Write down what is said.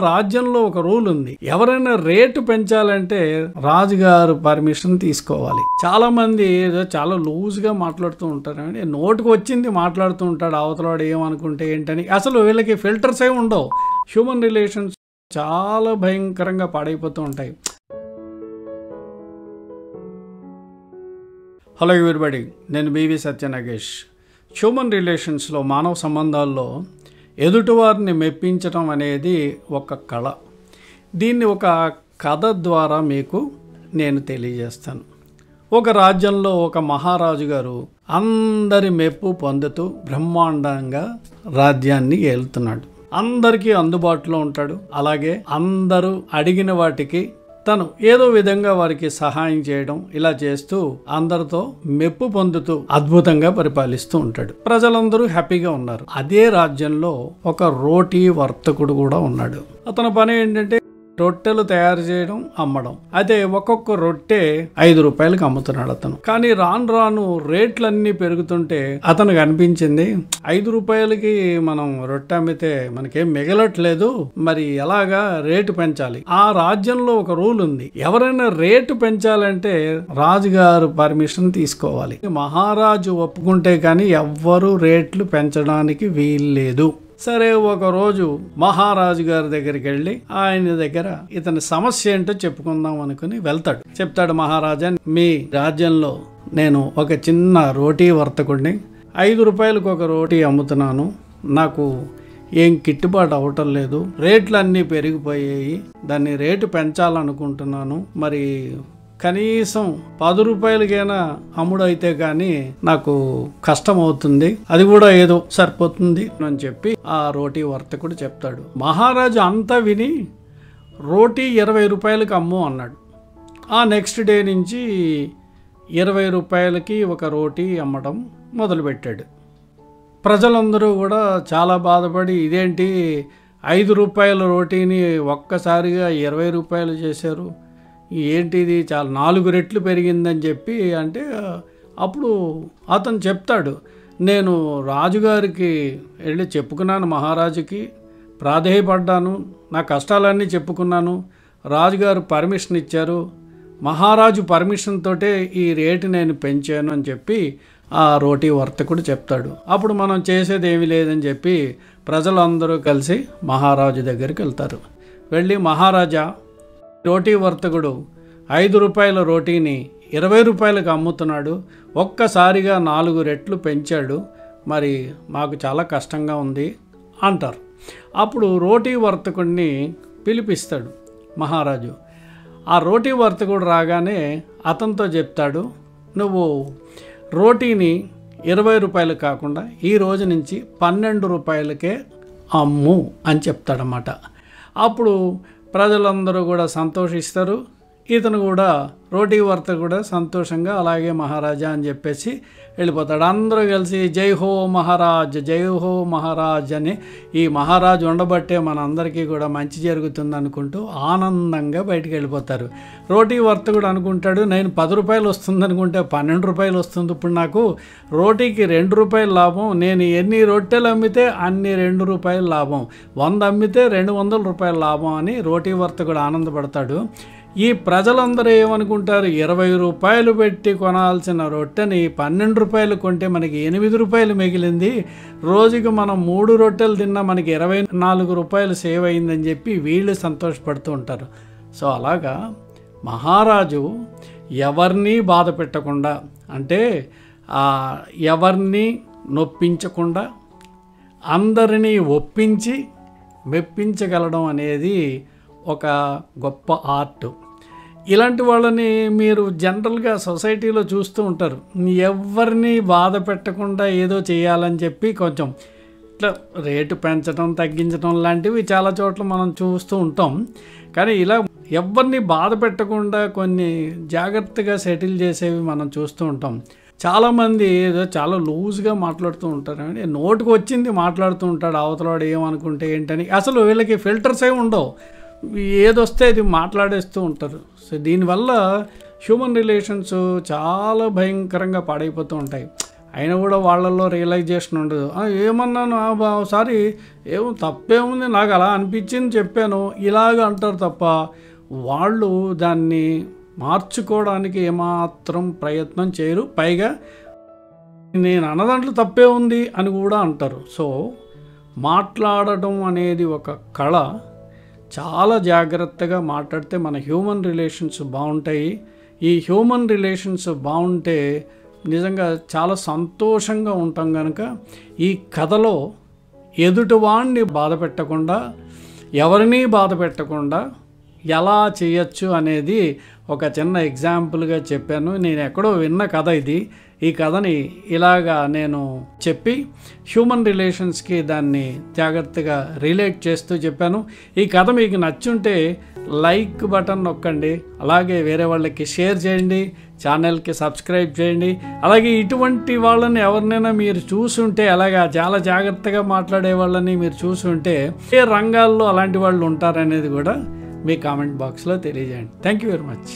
రాజ్యంలో ఒక రూల్ ఉంది. ఎవరైనా రేటు పెంచాలంటే రాజుగారు పర్మిషన్ తీసుకోవాలి. చాలా మంది ఏదో చాలా లూజ్గా మాట్లాడుతూ ఉంటారు. నోటుకు వచ్చింది మాట్లాడుతూ ఉంటాడు. అవతలవాడు ఏమనుకుంటే ఏంటని. అసలు వీళ్ళకి ఫిల్టర్స్ ఏమి ఉండవు. హ్యూమన్ రిలేషన్స్ చాలా భయంకరంగా పాడైపోతూ ఉంటాయి. హలో ఎవ్రీబడి, నేను బివి సత్యనాగేష్. హ్యూమన్ రిలేషన్స్లో, మానవ సంబంధాల్లో ఎదుటివారిని మెప్పించడం అనేది ఒక కళ. దీన్ని ఒక కథ ద్వారా మీకు నేను తెలియజేస్తాను. ఒక రాజ్యంలో ఒక మహారాజు గారు అందరి మెప్పు పొందుతూ బ్రహ్మాండంగా రాజ్యాన్ని ఏలుతున్నాడు. అందరికీ అందుబాటులో ఉంటాడు. అలాగే అందరూ అడిగిన వాటికి తను ఏదో విధంగా వారికి సహాయం చేయడం, ఇలా చేస్తూ అందరితో మెప్పు పొందుతూ అద్భుతంగా పరిపాలిస్తూ ఉంటాడు. ప్రజలందరూ హ్యాపీగా ఉన్నారు. అదే రాజ్యంలో ఒక రోటీ వర్తకుడు కూడా ఉన్నాడు. అతని పని ఏంటంటే రొట్టెలు తయారు చేయడం, అమ్మడం. అయితే ఒక్కొక్క రొట్టె 5 రూపాయలకి అమ్ముతున్నాడు అతను. కానీ రాను రాను రేట్లన్నీ పెరుగుతుంటే అతనికి అనిపించింది, 5 రూపాయలకి మనం రొట్టె అమ్మితే మనకేం మిగలట్లేదు, మరి ఎలాగా రేటు పెంచాలి. ఆ రాజ్యంలో ఒక రూల్ ఉంది. ఎవరైనా రేటు పెంచాలంటే రాజుగారు పర్మిషన్ తీసుకోవాలి. మహారాజు ఒప్పుకుంటే కానీ ఎవ్వరూ రేట్లు పెంచడానికి వీల్లేదు. సరే, ఒకరోజు మహారాజు గారి దగ్గరికి వెళ్ళి ఆయన దగ్గర ఇతని సమస్య ఏంటో చెప్పుకుందాం అనుకుని వెళ్తాడు. చెప్తాడు, మహారాజా, మీ రాజ్యంలో నేను ఒక చిన్న రోటీ వర్తకుడిని, 5 రూపాయలకు ఒక రోటీ అమ్ముతున్నాను. నాకు ఏం గిట్టుబాటు అవ్వటం లేదు. రేట్లు అన్నీ పెరిగిపోయాయి. దాన్ని రేటు పెంచాలనుకుంటున్నాను. మరి కనీసం 10 రూపాయలకైనా అమ్ముడు అయితే కానీ నాకు కష్టం అవుతుంది. అది కూడా ఏదో సరిపోతుంది అని చెప్పి ఆ రోటీ వర్తకుడు చెప్తాడు. మహారాజు అంతా విని రోటీ 20 రూపాయలకి అమ్ము అన్నాడు. ఆ నెక్స్ట్ డే నుంచి 20 రూపాయలకి ఒక రోటీ అమ్మడం మొదలుపెట్టాడు. ప్రజలందరూ కూడా చాలా బాధపడి, ఇదేంటి 5 రూపాయల రోటీని ఒక్కసారిగా 20 రూపాయలు చేశారు, ఏంటిది, చాలా 4 రెట్లు పెరిగిందని చెప్పి అంటే, అప్పుడు అతను చెప్తాడు, నేను రాజుగారికి వెళ్ళి చెప్పుకున్నాను, మహారాజుకి ప్రాధేయపడ్డాను, నా కష్టాలన్నీ చెప్పుకున్నాను, రాజుగారు పర్మిషన్ ఇచ్చారు, మహారాజు పర్మిషన్ తోటే ఈ రేటు నేను పెంచాను అని చెప్పి ఆ రోటీ వర్తకుడు చెప్తాడు. అప్పుడు మనం చేసేది ఏమీ లేదని చెప్పి ప్రజలందరూ కలిసి మహారాజు దగ్గరికి వెళ్తారు. వెళ్ళి, మహారాజా, రోటీ వర్తకుడు 5 రూపాయల రోటీని 20 రూపాయలకు అమ్ముతున్నాడు, ఒక్కసారిగా 4 రెట్లు పెంచాడు, మరి మాకు చాలా కష్టంగా ఉంది అంటారు. అప్పుడు రోటీ వర్తకుడిని పిలిపిస్తాడు మహారాజు. ఆ రోటీ వర్తకుడు రాగానే అతనితో చెప్తాడు, నువ్వు రోటీని 20 రూపాయలు కాకుండా ఈ రోజు నుంచి 12 రూపాయలకే అమ్ము అని చెప్తాడన్నమాట. అప్పుడు ప్రజలందరూ కూడా సంతోషిస్తారు. ఇతను కూడా, రోటీ వర్తకుడు కూడా సంతోషంగా అలాగే మహారాజా అని చెప్పేసి వెళ్ళిపోతాడు. అందరూ కలిసి జై హో మహారాజ్, జై హో మహారాజ్ అని, ఈ మహారాజు ఉండబట్టే మన అందరికీ కూడా మంచి జరుగుతుంది అనుకుంటూ ఆనందంగా బయటికి వెళ్ళిపోతారు. రోటీ వర్తకుడు అనుకుంటాడు, నేను 10 రూపాయలు వస్తుంది అనుకుంటే 12 రూపాయలు వస్తుంది, ఇప్పుడు నాకు రోటీకి 2 రూపాయలు లాభం, నేను ఎన్ని రొట్టెలు అమ్మితే అన్ని 2 రూపాయలు లాభం, 100 అమ్మితే 200 రూపాయలు లాభం అని రోటీ వర్తకుడు ఆనందపడతాడు. ఈ ప్రజలందరూ ఏమనుకుంటారు, 20 రూపాయలు పెట్టి కొనాల్సిన రొట్టెని 12 రూపాయలు కొంటే మనకి 8 రూపాయలు మిగిలింది, రోజుకి మనం 3 రొట్టెలు తిన్నా మనకి 24 రూపాయలు సేవ్ అయిందని చెప్పి వీళ్ళు సంతోషపడుతూ ఉంటారు. సో అలాగా మహారాజు ఎవరిని బాధ పెట్టకుండా, అంటే ఎవరిని నొప్పించకుండా అందరినీ ఒప్పించి మెప్పించగలడం అనేది ఒక గొప్ప ఆర్ట్. ఇలాంటి వాళ్ళని మీరు జనరల్గా సొసైటీలో చూస్తూ ఉంటారు. ఎవరిని బాధ పెట్టకుండా ఏదో చేయాలని చెప్పి కొంచెం ఇట్లా రేటు పెంచడం, తగ్గించడం లాంటివి చాలా చోట్ల మనం చూస్తూ ఉంటాం. కానీ ఇలా ఎవరిని బాధ పెట్టకుండా కొన్ని జాగ్రత్తగా సెటిల్ చేసేవి మనం చూస్తూ ఉంటాం. చాలామంది ఏదో చాలా లూజ్గా మాట్లాడుతూ ఉంటారు. నోటుకు వచ్చింది మాట్లాడుతూ ఉంటాడు, అవతలవాడు ఏమనుకుంటే ఏంటని. అసలు వీళ్ళకి ఫిల్టర్స్ ఏమి ఉండవు, ఏదొస్తే అది మాట్లాడేస్తూ ఉంటారు. సో దీనివల్ల హ్యూమన్ రిలేషన్స్ చాలా భయంకరంగా పాడైపోతూ ఉంటాయి. అయినా కూడా వాళ్ళల్లో రియలైజేషన్ ఉండదు. ఏమన్నాను సారీ ఏమో తప్పేముంది, నాకు అలా అనిపించింది చెప్పాను, ఇలాగ అంటారు తప్ప వాళ్ళు దాన్ని మార్చుకోవడానికి ఏమాత్రం ప్రయత్నం చేయరు. పైగా నేను అన్నదాంట్లో తప్పే ఉంది అని కూడా అంటారు. సో మాట్లాడటం అనేది ఒక కళ. చాలా జాగ్రత్తగా మాట్లాడితే మన హ్యూమన్ రిలేషన్స్ బాగుంటాయి. ఈ హ్యూమన్ రిలేషన్స్ బాగుంటే నిజంగా చాలా సంతోషంగా ఉంటాం. కనుక ఈ కథలో ఎదుటివాడిని బాధ పెట్టకుండా, ఎవరినీ బాధ పెట్టకుండా ఎలా చేయొచ్చు అనేది ఒక చిన్న ఎగ్జాంపుల్గా చెప్పాను. నేను ఎక్కడో విన్న కథ ఇది. ఈ కథని ఇలాగా నేను చెప్పి హ్యూమన్ రిలేషన్స్కి దాన్ని జాగ్రత్తగా రిలేట్ చేస్తూ చెప్పాను. ఈ కథ మీకు నచ్చుంటే లైక్ బటన్ నొక్కండి, అలాగే వేరే వాళ్ళకి షేర్ చేయండి, ఛానల్కి సబ్స్క్రైబ్ చేయండి. అలాగే ఇటువంటి వాళ్ళని ఎవరినైనా మీరు చూసుంటే, అలాగా చాలా జాగ్రత్తగా మాట్లాడే వాళ్ళని మీరు చూసుంటే ఏ రంగాల్లో అలాంటి వాళ్ళు ఉంటారనేది కూడా మీ కామెంట్ బాక్స్లో తెలియజేయండి. Thank you very much.